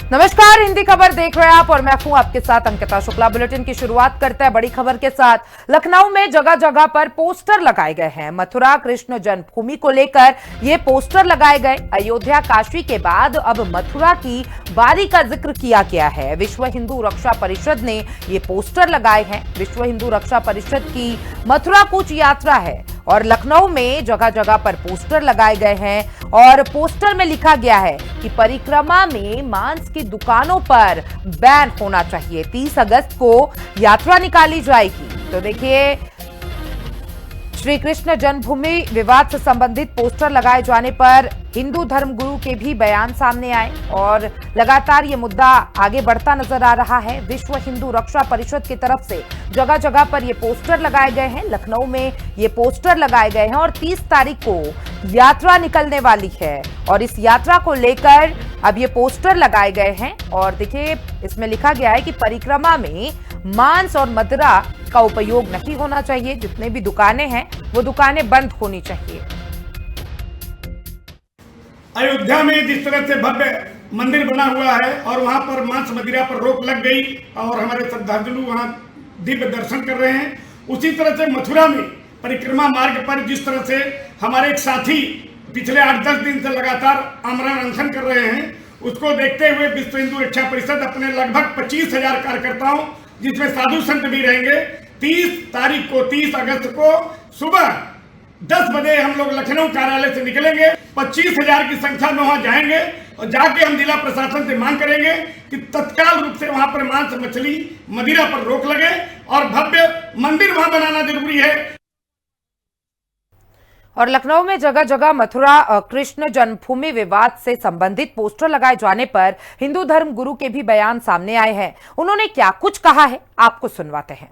नमस्कार, हिंदी खबर देख रहे हैं आप और मैं हूं आपके साथ अंकिता शुक्ला। बुलेटिन की शुरुआत करते हैं बड़ी खबर के साथ। लखनऊ में जगह जगह पर पोस्टर लगाए गए हैं। मथुरा कृष्ण जन्मभूमि को लेकर ये पोस्टर लगाए गए। अयोध्या काशी के बाद अब मथुरा की बारी का जिक्र किया गया है। विश्व हिंदू रक्षा परिषद ने ये पोस्टर लगाए हैं। विश्व हिंदू रक्षा परिषद की मथुरा कूच यात्रा है और लखनऊ में जगह जगह पर पोस्टर लगाए गए हैं और पोस्टर में लिखा गया है कि परिक्रमा में मांस की दुकानों पर बैन होना चाहिए। 30 अगस्त को यात्रा निकाली जाएगी। तो देखिए, श्री कृष्ण जन्मभूमि विवाद से संबंधित पोस्टर लगाए जाने पर हिंदू धर्मगुरु के भी बयान सामने आए और लगातार ये मुद्दा आगे बढ़ता नजर आ रहा है। विश्व हिंदू रक्षा परिषद की तरफ से जगह जगह पर ये पोस्टर लगाए गए हैं। लखनऊ में ये पोस्टर लगाए गए हैं और 30 तारीख को यात्रा निकलने वाली है और इस यात्रा को लेकर अब ये पोस्टर लगाए गए हैं और देखिए, इसमें लिखा गया है कि परिक्रमा में मांस और मदिरा का उपयोग नहीं होना चाहिए। जितने भी दुकानें हैं वो दुकानें बंद होनी चाहिए। अयोध्या में जिस तरह से भव्य मंदिर बना हुआ है और वहां पर मांस मदिरा पर रोक लग गई और हमारे श्रद्धालु वहां दिव्य दर्शन कर रहे हैं, उसी तरह से मथुरा में परिक्रमा मार्ग पर जिस तरह से हमारे एक साथी पिछले 8-10 दिन से लगातार आमरण अनशन कर रहे हैं, उसको देखते हुए विश्व हिंदू रक्षा परिषद अपने लगभग 25,000 कार्यकर्ताओं, जिसमें साधु संत भी रहेंगे, 30 तारीख को 30 अगस्त को सुबह 10 बजे हम लोग लखनऊ कार्यालय से निकलेंगे। 25,000 की संख्या में वहां जाएंगे और जाके हम जिला प्रशासन से मांग करेंगे कि तत्काल रूप से वहां पर मांस मछली मदिरा पर रोक लगे और भव्य मंदिर वहां बनाना जरूरी है। और लखनऊ में जगह जगह मथुरा कृष्ण जन्मभूमि विवाद से संबंधित पोस्टर लगाए जाने पर हिंदू धर्म गुरु के भी बयान सामने आए हैं। उन्होंने क्या कुछ कहा है, आपको सुनवाते हैं।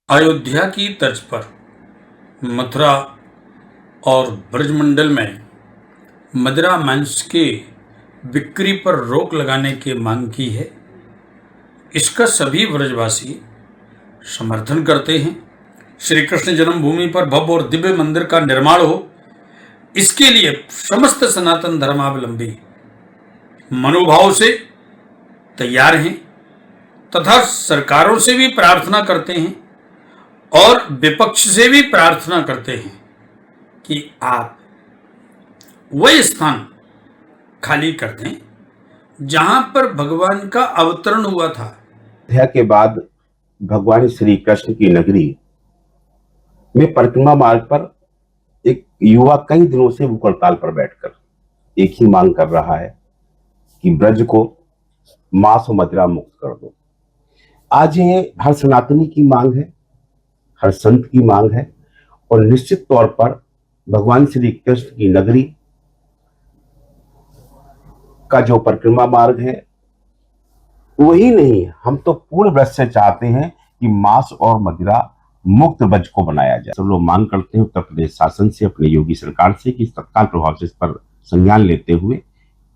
अयोध्या की तर्ज पर मथुरा और ब्रजमंडल में मदिरा मांस के बिक्री पर रोक लगाने की मांग की है। इसका सभी ब्रजवासी समर्थन करते हैं। श्री कृष्ण जन्मभूमि पर भव्य और दिव्य मंदिर का निर्माण हो, इसके लिए समस्त सनातन धर्मावलंबी मनोभाव से तैयार हैं तथा सरकारों से भी प्रार्थना करते हैं और विपक्ष से भी प्रार्थना करते हैं कि आप वह स्थान खाली कर दें जहां पर भगवान का अवतरण हुआ था। अयोध्या के बाद भगवान श्री कृष्ण की नगरी में परिक्रमा मार्ग पर एक युवा कई दिनों से भूख हड़ताल पर बैठकर एक ही मांग कर रहा है कि ब्रज को मांस और मदिरा मुक्त कर दो। आज ये हर सनातनी की मांग है, हर संत की मांग है और निश्चित तौर पर भगवान श्री कृष्ण की नगरी का जो परिक्रमा मार्ग है वही नहीं, हम तो पूर्ण ब्रज से चाहते हैं कि मांस और मदिरा मुक्त ब्रज को बनाया जाए। सब लोग मांग करते हैं उत्तर प्रदेश शासन से, अपने योगी सरकार से कि तत्काल प्रभाव से इस पर संज्ञान लेते हुए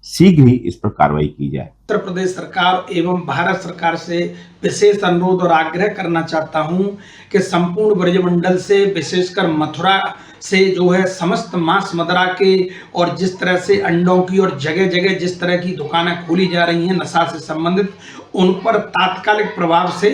शीघ्र ही इस पर कार्रवाई की जाए। उत्तर प्रदेश सरकार एवं भारत सरकार से विशेष अनुरोध और आग्रह करना चाहता हूं कि संपूर्ण ब्रजमंडल से, विशेषकर मथुरा से जो है समस्त मांस मदिरा के और जिस तरह से अंडों की और जगह जगह जिस तरह की दुकानें खोली जा रही हैं नशा से संबंधित, उन पर तात्कालिक प्रभाव से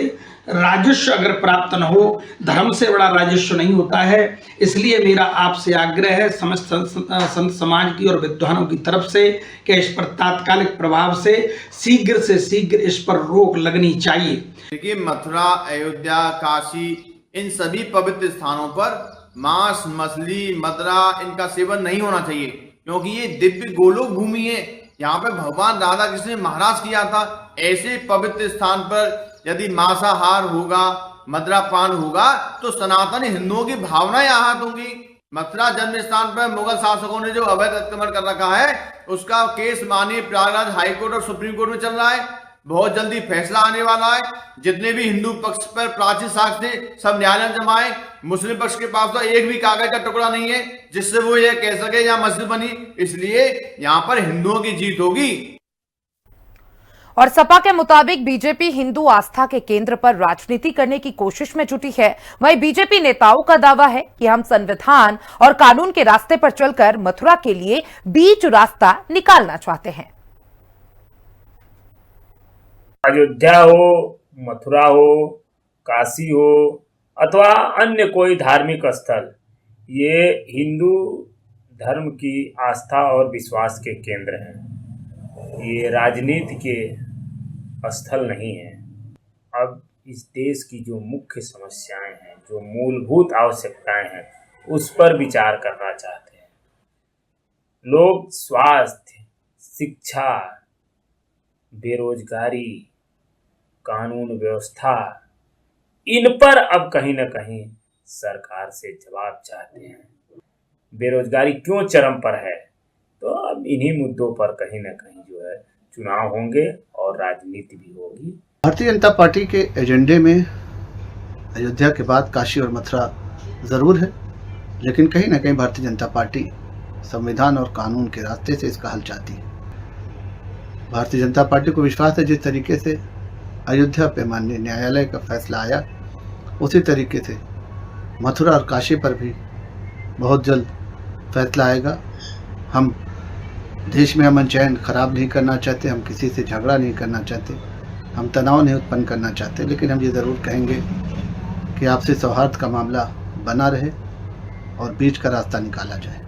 राजस्व अगर प्राप्त न हो, धर्म से बड़ा राजस्व नहीं होता है। इसलिए मेरा आपसे आग्रह है समस्त संत समाज की और विद्वानों की तरफ से कि इस पर तात्कालिक प्रभाव से शीघ्र इस पर रोक लगनी चाहिए। देखिए, मथुरा, अयोध्या, काशी, इन सभी पवित्र स्थानों पर मांस मछली मदिरा इनका सेवन नहीं होना चाहिए, क्योंकि ये दिव्य गोलोक भूमि है। यहाँ पे भगवान राधा कृष्ण ने महाराज किया था। ऐसे पवित्र स्थान पर यदि मांसाहार होगा, मदिरा पान होगा तो सनातन हिंदुओं की भावनाएं आहत होंगी। मथुरा जन्म स्थान पर मुगल शासकों ने जो अवैध अतिक्रमण कर रखा है, उसका केस माननीय प्रयागराज हाईकोर्ट और सुप्रीम कोर्ट में चल रहा है। बहुत जल्दी फैसला आने वाला है। जितने भी हिंदू पक्ष पर प्राचीन साक्ष्य थे सब न्यायालय जमाए। मुस्लिम पक्ष के पास तो एक भी कागज का टुकड़ा नहीं है जिससे वो ये कह सके यहाँ मस्जिद बनी, इसलिए यहाँ पर हिंदुओं की जीत होगी। और सपा के मुताबिक बीजेपी हिंदू आस्था के केंद्र पर राजनीति करने की कोशिश में जुटी है। वहीं बीजेपी नेताओं का दावा है कि हम संविधान और कानून के रास्ते पर चलकर मथुरा के लिए बीच रास्ता निकालना चाहते हैं। अयोध्या हो, मथुरा हो, काशी हो अथवा अन्य कोई धार्मिक स्थल, ये हिंदू धर्म की आस्था और विश्वास के केंद्र हैं। ये राजनीति के स्थल नहीं है। अब इस देश की जो मुख्य समस्याएं हैं, जो मूलभूत आवश्यकताएं हैं, उस पर विचार करना चाहते हैं। लोग स्वास्थ्य, शिक्षा, बेरोजगारी, कानून व्यवस्था, इन पर अब कहीं न कहीं सरकार से जवाब चाहते हैं। बेरोजगारी क्यों चरम पर है, तो अब इन्हीं मुद्दों पर कहीं न कहीं जो है चुनाव होंगे और राजनीति भी होगी। भारतीय जनता पार्टी के एजेंडे में अयोध्या के बाद काशी और मथुरा ज़रूर है, लेकिन कहीं ना कहीं भारतीय जनता पार्टी संविधान और कानून के रास्ते से इसका हल चाहती है। भारतीय जनता पार्टी को विश्वास है जिस तरीके से अयोध्या पे माननीय न्यायालय का फैसला आया, उसी तरीके से मथुरा और काशी पर भी बहुत जल्द फैसला आएगा। हम देश में अमन चैन खराब नहीं करना चाहते, हम किसी से झगड़ा नहीं करना चाहते, हम तनाव नहीं उत्पन्न करना चाहते, लेकिन हम ये ज़रूर कहेंगे कि आपसी सौहार्द का मामला बना रहे और बीच का रास्ता निकाला जाए।